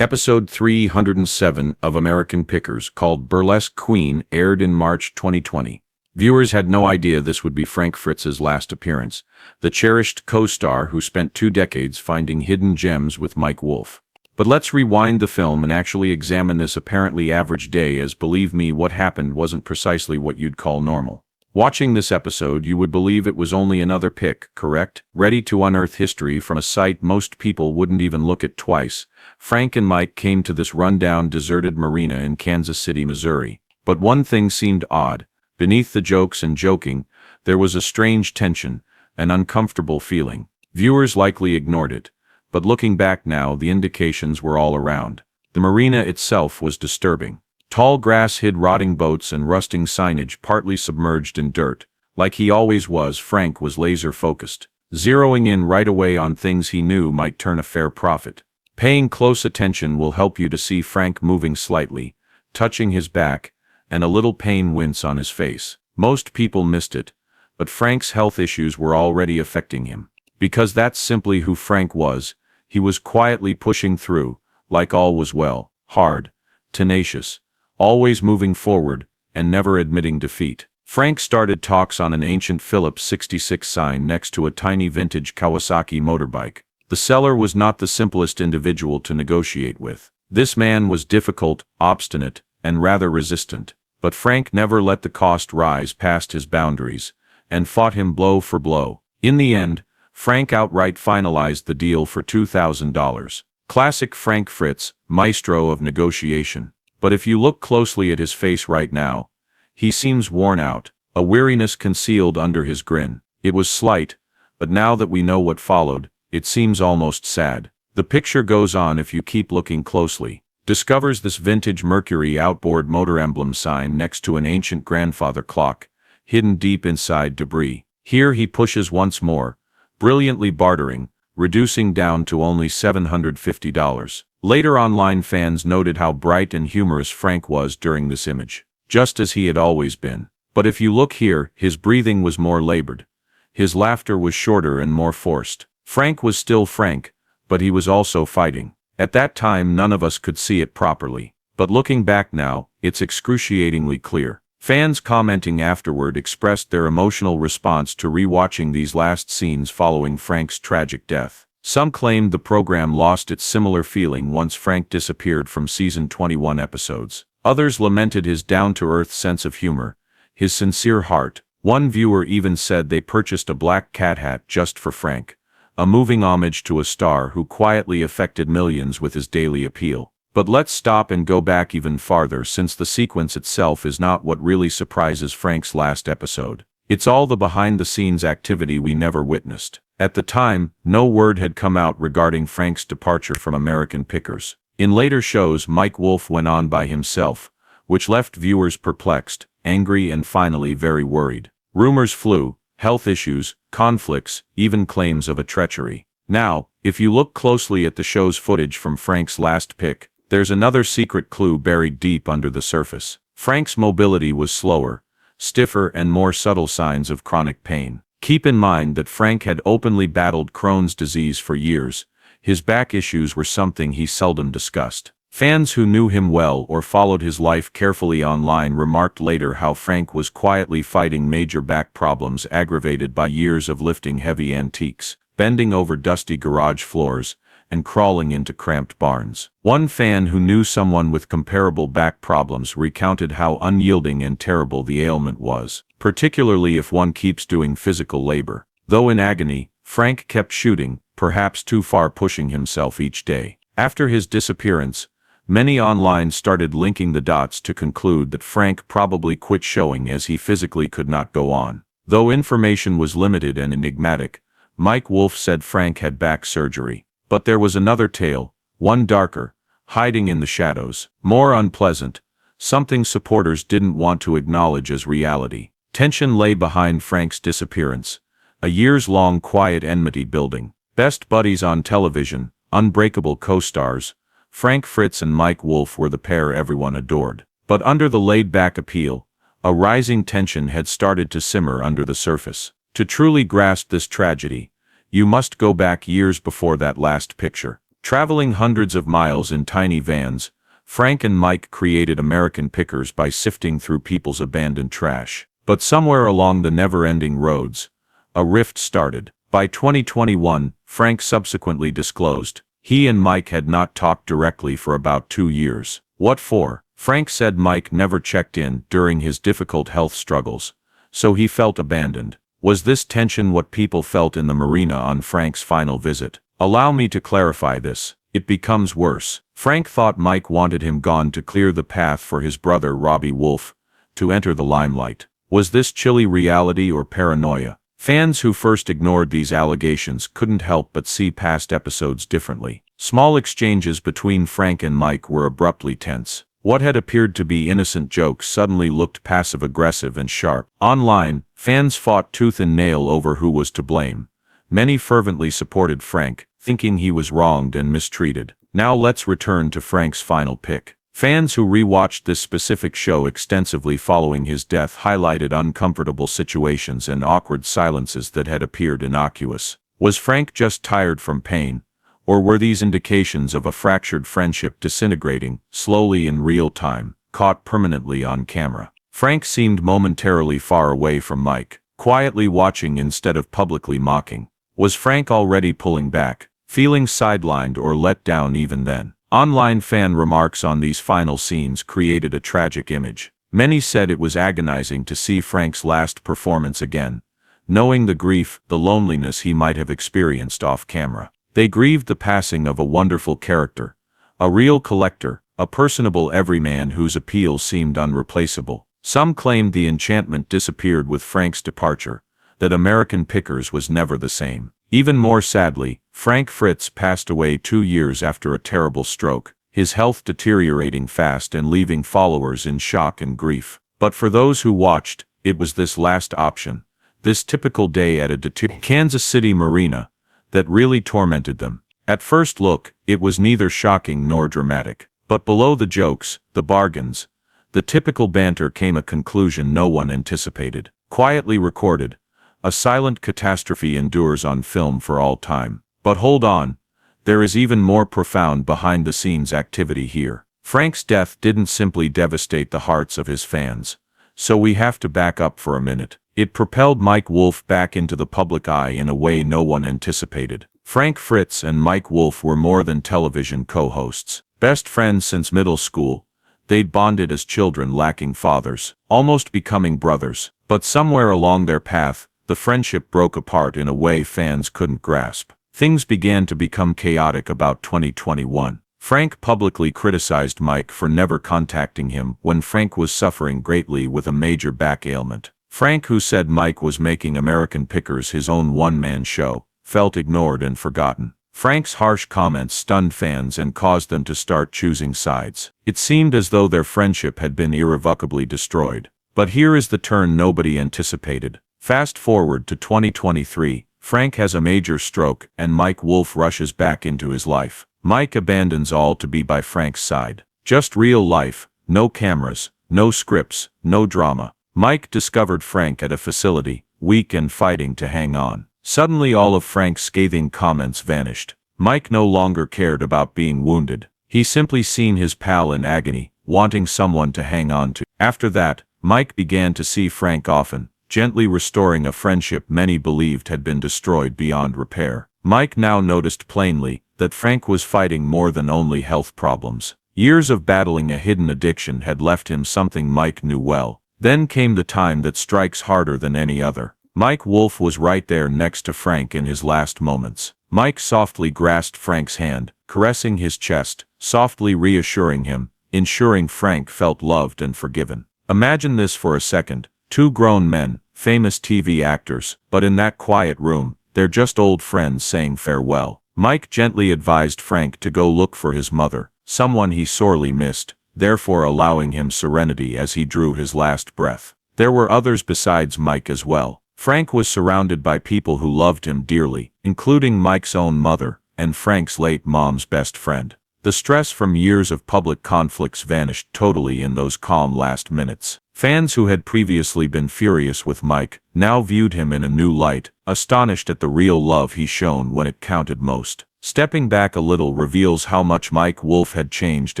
Episode 307 of American Pickers, called Burlesque Queen, aired in March 2020. Viewers had no idea this would be Frank Fritz's last appearance, the cherished co-star who spent 2 decades finding hidden gems with Mike Wolfe. But let's rewind the film and actually examine this apparently average day, as believe me, what happened wasn't precisely what you'd call normal. Watching this episode, you would believe it was only another pick, correct? Ready to unearth history from a site most people wouldn't even look at twice. Frank and Mike came to this rundown, deserted marina in Kansas City, Missouri. But one thing seemed odd. Beneath the jokes and joking, there was a strange tension, an uncomfortable feeling. Viewers likely ignored it, but looking back now, the indications were all around. The marina itself was disturbing. Tall grass hid rotting boats and rusting signage partly submerged in dirt. Like he always was, Frank was laser-focused, zeroing in right away on things he knew might turn a fair profit. Paying close attention will help you to see Frank moving slightly, touching his back, and a little pain wince on his face. Most people missed it, but Frank's health issues were already affecting him. Because that's simply who Frank was, he was quietly pushing through, like all was well, hard, tenacious, always moving forward, and never admitting defeat. Frank started talks on an ancient Phillips 66 sign next to a tiny vintage Kawasaki motorbike. The seller was not the simplest individual to negotiate with. This man was difficult, obstinate, and rather resistant. But Frank never let the cost rise past his boundaries, and fought him blow for blow. In the end, Frank outright finalized the deal for $2,000. Classic Frank Fritz, maestro of negotiation. But if you look closely at his face right now, he seems worn out, a weariness concealed under his grin. It was slight, but now that we know what followed, it seems almost sad. The picture goes on if you keep looking closely. Discovers this vintage Mercury outboard motor emblem sign next to an ancient grandfather clock, hidden deep inside debris. Here he pushes once more, brilliantly bartering, reducing down to only $750. Later, online fans noted how bright and humorous Frank was during this image, just as he had always been. But if you look here, his breathing was more labored. His laughter was shorter and more forced. Frank was still Frank, but he was also fighting. At that time, none of us could see it properly. But looking back now, it's excruciatingly clear. Fans commenting afterward expressed their emotional response to rewatching these last scenes following Frank's tragic death. Some claimed the program lost its similar feeling once Frank disappeared from season 21 episodes. Others lamented his down-to-earth sense of humor, his sincere heart. One viewer even said they purchased a black cat hat just for Frank, a moving homage to a star who quietly affected millions with his daily appeal. But let's stop and go back even farther, since the sequence itself is not what really surprises Frank's last episode. It's all the behind-the-scenes activity we never witnessed. At the time, no word had come out regarding Frank's departure from American Pickers. In later shows, Mike Wolfe went on by himself, which left viewers perplexed, angry, and finally very worried. Rumors flew, health issues, conflicts, even claims of a treachery. Now, if you look closely at the show's footage from Frank's last pick, there's another secret clue buried deep under the surface. Frank's mobility was slower, stiffer, and more subtle signs of chronic pain. Keep in mind that Frank had openly battled Crohn's disease for years. His back issues were something he seldom discussed. Fans who knew him well or followed his life carefully online remarked later how Frank was quietly fighting major back problems aggravated by years of lifting heavy antiques, bending over dusty garage floors, and crawling into cramped barns. One fan who knew someone with comparable back problems recounted how unyielding and terrible the ailment was, particularly if one keeps doing physical labor. Though in agony, Frank kept shooting, perhaps too far, pushing himself each day. After his disappearance, many online started linking the dots to conclude that Frank probably quit showing as he physically could not go on. Though information was limited and enigmatic, Mike Wolfe said Frank had back surgery. But there was another tale, one darker, hiding in the shadows, more unpleasant, something supporters didn't want to acknowledge as reality. Tension lay behind Frank's disappearance, a years-long quiet enmity building. Best buddies on television, unbreakable co-stars, Frank Fritz and Mike Wolfe were the pair everyone adored. But under the laid-back appeal, a rising tension had started to simmer under the surface. To truly grasp this tragedy, you must go back years before that last picture. Traveling hundreds of miles in tiny vans, Frank and Mike created American Pickers by sifting through people's abandoned trash. But somewhere along the never-ending roads, a rift started. By 2021, Frank subsequently disclosed he and Mike had not talked directly for about 2 years. What for? Frank said Mike never checked in during his difficult health struggles, so he felt abandoned. Was this tension what people felt in the marina on Frank's final visit? Allow me to clarify this. It becomes worse. Frank thought Mike wanted him gone to clear the path for his brother Robbie Wolf to enter the limelight. Was this chilly reality or paranoia? Fans who first ignored these allegations couldn't help but see past episodes differently. Small exchanges between Frank and Mike were abruptly tense. What had appeared to be innocent jokes suddenly looked passive-aggressive and sharp. Online, fans fought tooth and nail over who was to blame. Many fervently supported Frank, thinking he was wronged and mistreated. Now let's return to Frank's final pick. Fans who rewatched this specific show extensively following his death highlighted uncomfortable situations and awkward silences that had appeared innocuous. Was Frank just tired from pain, or were these indications of a fractured friendship disintegrating, slowly in real time, caught permanently on camera? Frank seemed momentarily far away from Mike, quietly watching instead of publicly mocking. Was Frank already pulling back, feeling sidelined or let down even then? Online fan remarks on these final scenes created a tragic image. Many said it was agonizing to see Frank's last performance again, knowing the grief, the loneliness he might have experienced off camera. They grieved the passing of a wonderful character, a real collector, a personable everyman whose appeal seemed unreplaceable. Some claimed the enchantment disappeared with Frank's departure, that American Pickers was never the same. Even more sadly, Frank Fritz passed away 2 years after a terrible stroke, his health deteriorating fast and leaving followers in shock and grief. But for those who watched, it was this last option, this typical day at a Kansas City marina, that really tormented them. At first look, it was neither shocking nor dramatic. But below the jokes, the bargains, the typical banter came a conclusion no one anticipated. Quietly recorded, a silent catastrophe endures on film for all time. But hold on, there is even more profound behind-the-scenes activity here. Frank's death didn't simply devastate the hearts of his fans, so we have to back up for a minute. It propelled Mike Wolf back into the public eye in a way no one anticipated. Frank Fritz and Mike Wolf were more than television co-hosts. Best friends since middle school, they'd bonded as children lacking fathers, almost becoming brothers. But somewhere along their path, the friendship broke apart in a way fans couldn't grasp. Things began to become chaotic about 2021. Frank publicly criticized Mike for never contacting him when Frank was suffering greatly with a major back ailment. Frank, who said Mike was making American Pickers his own one-man show, felt ignored and forgotten. Frank's harsh comments stunned fans and caused them to start choosing sides. It seemed as though their friendship had been irrevocably destroyed. But here is the turn nobody anticipated. Fast forward to 2023, Frank has a major stroke and Mike Wolf rushes back into his life. Mike abandons all to be by Frank's side. Just real life, no cameras, no scripts, no drama. Mike discovered Frank at a facility, weak and fighting to hang on. Suddenly all of Frank's scathing comments vanished. Mike no longer cared about being wounded. He simply seen his pal in agony, wanting someone to hang on to. After that, Mike began to see Frank often, gently restoring a friendship many believed had been destroyed beyond repair. Mike now noticed plainly that Frank was fighting more than only health problems. Years of battling a hidden addiction had left him something Mike knew well. Then came the time that strikes harder than any other. Mike Wolf was right there next to Frank in his last moments. Mike softly grasped Frank's hand, caressing his chest, softly reassuring him, ensuring Frank felt loved and forgiven. Imagine this for a second. 2 grown men, famous TV actors, but in that quiet room, they're just old friends saying farewell. Mike gently advised Frank to go look for his mother, someone he sorely missed, therefore allowing him serenity as he drew his last breath. There were others besides Mike as well. Frank was surrounded by people who loved him dearly, including Mike's own mother, and Frank's late mom's best friend. The stress from years of public conflicts vanished totally in those calm last minutes. Fans who had previously been furious with Mike now viewed him in a new light, astonished at the real love he shown when it counted most. Stepping back a little reveals how much Mike Wolfe had changed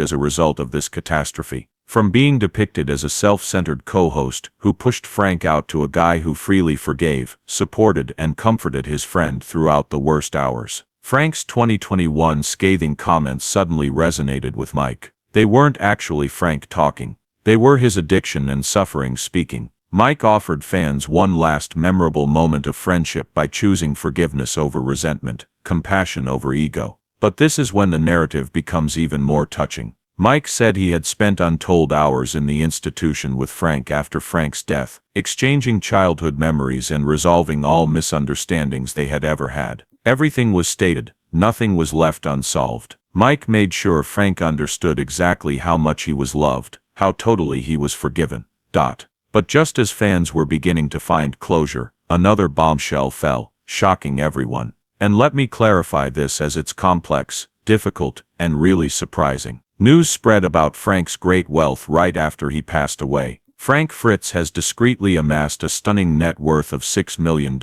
as a result of this catastrophe. From being depicted as a self-centered co-host who pushed Frank out to a guy who freely forgave, supported, and comforted his friend throughout the worst hours. Frank's 2021 scathing comments suddenly resonated with Mike. They weren't actually Frank talking. They were his addiction and suffering speaking. Mike offered fans one last memorable moment of friendship by choosing forgiveness over resentment, compassion over ego. But this is when the narrative becomes even more touching. Mike said he had spent untold hours in the institution with Frank after Frank's death, exchanging childhood memories and resolving all misunderstandings they had ever had. Everything was stated, nothing was left unsolved. Mike made sure Frank understood exactly how much he was loved, how totally he was forgiven. But just as fans were beginning to find closure, another bombshell fell, shocking everyone. And let me clarify this, as it's complex, difficult, and really surprising. News spread about Frank's great wealth right after he passed away. Frank Fritz has discreetly amassed a stunning net worth of $6 million.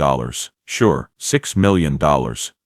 Sure, $6 million.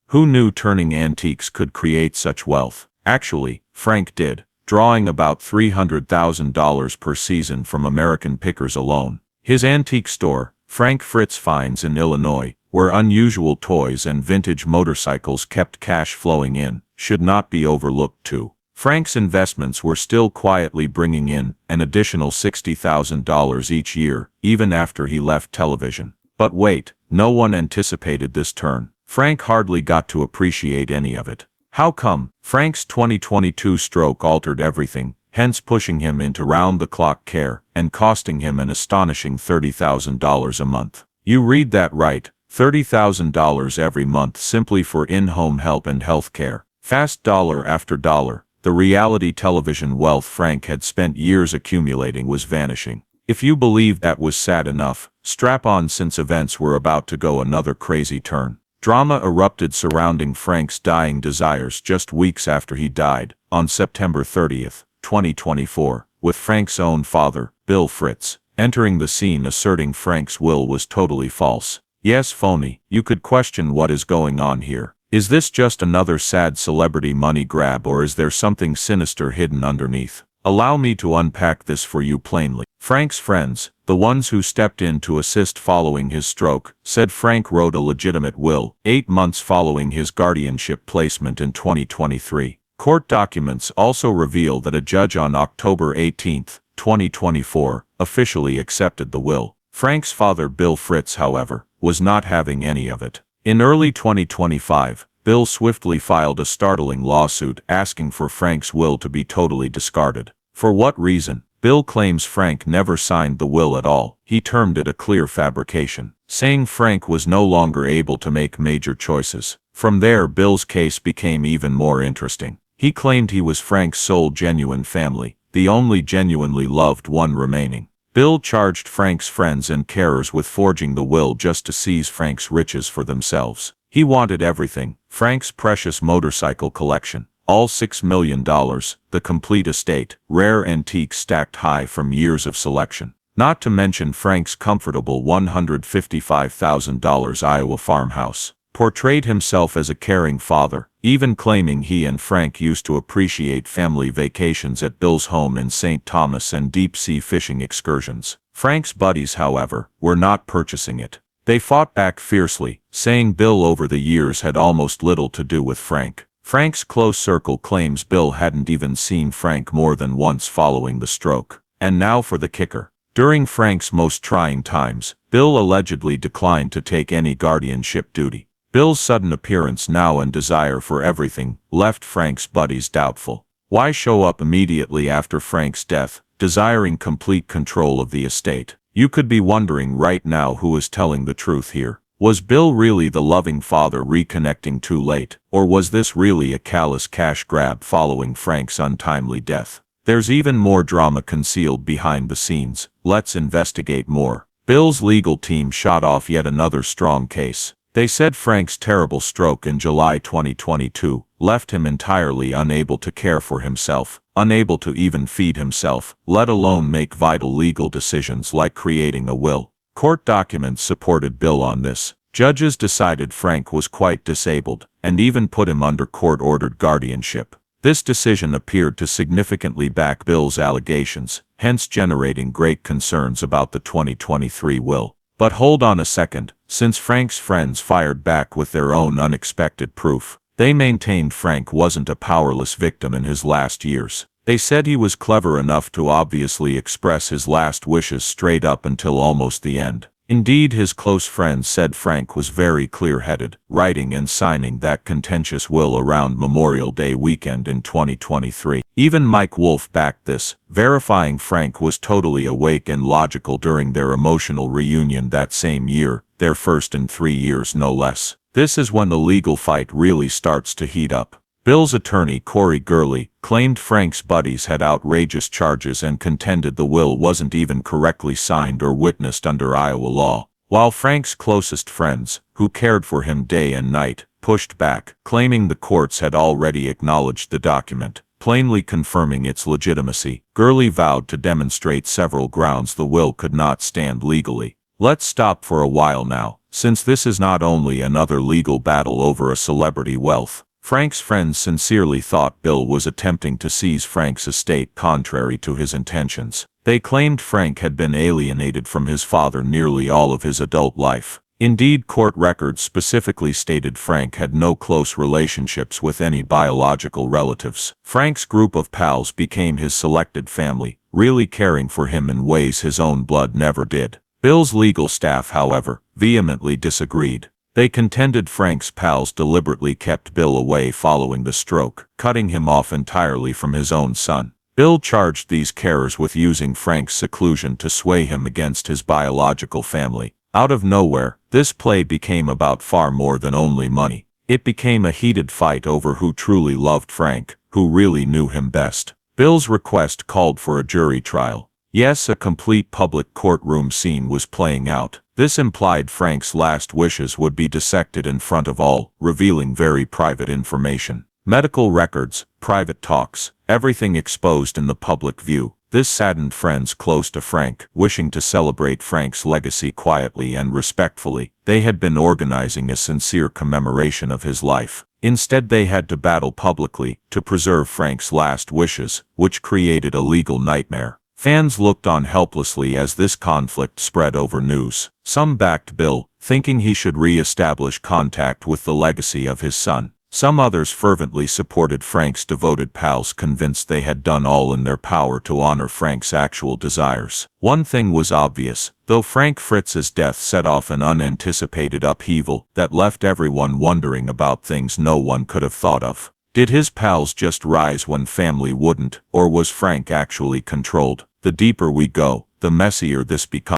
Who knew turning antiques could create such wealth? Actually, Frank did, drawing about $300,000 per season from American Pickers alone. His antique store, Frank Fritz Finds in Illinois, where unusual toys and vintage motorcycles kept cash flowing in, should not be overlooked too. Frank's investments were still quietly bringing in an additional $60,000 each year, even after he left television. But wait, no one anticipated this turn. Frank hardly got to appreciate any of it. How come? Frank's 2022 stroke altered everything, hence pushing him into round-the-clock care and costing him an astonishing $30,000 a month. You read that right, $30,000 every month simply for in-home help and health care. Fast dollar after dollar. The reality television wealth Frank had spent years accumulating was vanishing. If you believe that was sad enough, strap on, since events were about to go another crazy turn. Drama erupted surrounding Frank's dying desires just weeks after he died, on September 30th, 2024, with Frank's own father, Bill Fritz, entering the scene asserting Frank's will was totally false. Yes, phony. You could question what is going on here. Is this just another sad celebrity money grab, or is there something sinister hidden underneath? Allow me to unpack this for you plainly. Frank's friends, the ones who stepped in to assist following his stroke, said Frank wrote a legitimate will 8 months following his guardianship placement in 2023. Court documents also reveal that a judge on October 18, 2024, officially accepted the will. Frank's father, Bill Fritz, however, was not having any of it. In early 2025, Bill swiftly filed a startling lawsuit asking for Frank's will to be totally discarded. For what reason? Bill claims Frank never signed the will at all. He termed it a clear fabrication, saying Frank was no longer able to make major choices. From there, Bill's case became even more interesting. He claimed he was Frank's sole genuine family, the only genuinely loved one remaining. Bill charged Frank's friends and carers with forging the will just to seize Frank's riches for themselves. He wanted everything: Frank's precious motorcycle collection, all $6 million, the complete estate, rare antiques stacked high from years of selection. Not to mention Frank's comfortable $155,000 Iowa farmhouse. Portrayed himself as a caring father, even claiming he and Frank used to appreciate family vacations at Bill's home in St. Thomas and deep-sea fishing excursions. Frank's buddies, however, were not purchasing it. They fought back fiercely, saying Bill over the years had almost little to do with Frank. Frank's close circle claims Bill hadn't even seen Frank more than once following the stroke. And now for the kicker. During Frank's most trying times, Bill allegedly declined to take any guardianship duty. Bill's sudden appearance now and desire for everything left Frank's buddies doubtful. Why show up immediately after Frank's death, desiring complete control of the estate? You could be wondering right now who is telling the truth here. Was Bill really the loving father reconnecting too late, or was this really a callous cash grab following Frank's untimely death? There's even more drama concealed behind the scenes. Let's investigate more. Bill's legal team shot off yet another strong case. They said Frank's terrible stroke in July 2022 left him entirely unable to care for himself, unable to even feed himself, let alone make vital legal decisions like creating a will. Court documents supported Bill on this. Judges decided Frank was quite disabled, and even put him under court-ordered guardianship. This decision appeared to significantly back Bill's allegations, hence generating great concerns about the 2023 will. But hold on a second, since Frank's friends fired back with their own unexpected proof. They maintained Frank wasn't a powerless victim in his last years. They said he was clever enough to obviously express his last wishes straight up until almost the end. Indeed, his close friends said Frank was very clear-headed, writing and signing that contentious will around Memorial Day weekend in 2023. Even Mike Wolfe backed this, verifying Frank was totally awake and logical during their emotional reunion that same year, their first in 3 years no less. This is when the legal fight really starts to heat up. Bill's attorney Corey Gurley claimed Frank's buddies had outrageous charges and contended the will wasn't even correctly signed or witnessed under Iowa law, while Frank's closest friends, who cared for him day and night, pushed back, claiming the courts had already acknowledged the document, plainly confirming its legitimacy. Gurley vowed to demonstrate several grounds the will could not stand legally. Let's stop for a while now, since this is not only another legal battle over a celebrity wealth. Frank's friends sincerely thought Bill was attempting to seize Frank's estate contrary to his intentions. They claimed Frank had been alienated from his father nearly all of his adult life. Indeed, court records specifically stated Frank had no close relationships with any biological relatives. Frank's group of pals became his selected family, really caring for him in ways his own blood never did. Bill's legal staff, however, vehemently disagreed. They contended Frank's pals deliberately kept Bill away following the stroke, cutting him off entirely from his own son. Bill charged these carers with using Frank's seclusion to sway him against his biological family. Out of nowhere, this play became about far more than only money. It became a heated fight over who truly loved Frank, who really knew him best. Bill's request called for a jury trial. Yes, a complete public courtroom scene was playing out. This implied Frank's last wishes would be dissected in front of all, revealing very private information. Medical records, private talks, everything exposed in the public view. This saddened friends close to Frank, wishing to celebrate Frank's legacy quietly and respectfully. They had been organizing a sincere commemoration of his life. Instead, they had to battle publicly to preserve Frank's last wishes, which created a legal nightmare. Fans looked on helplessly as this conflict spread over news. Some backed Bill, thinking he should re-establish contact with the legacy of his son. Some others fervently supported Frank's devoted pals, convinced they had done all in their power to honor Frank's actual desires. One thing was obvious, though Frank Fritz's death set off an unanticipated upheaval that left everyone wondering about things no one could have thought of. Did his pals just rise when family wouldn't, or was Frank actually controlled? The deeper we go, the messier this becomes.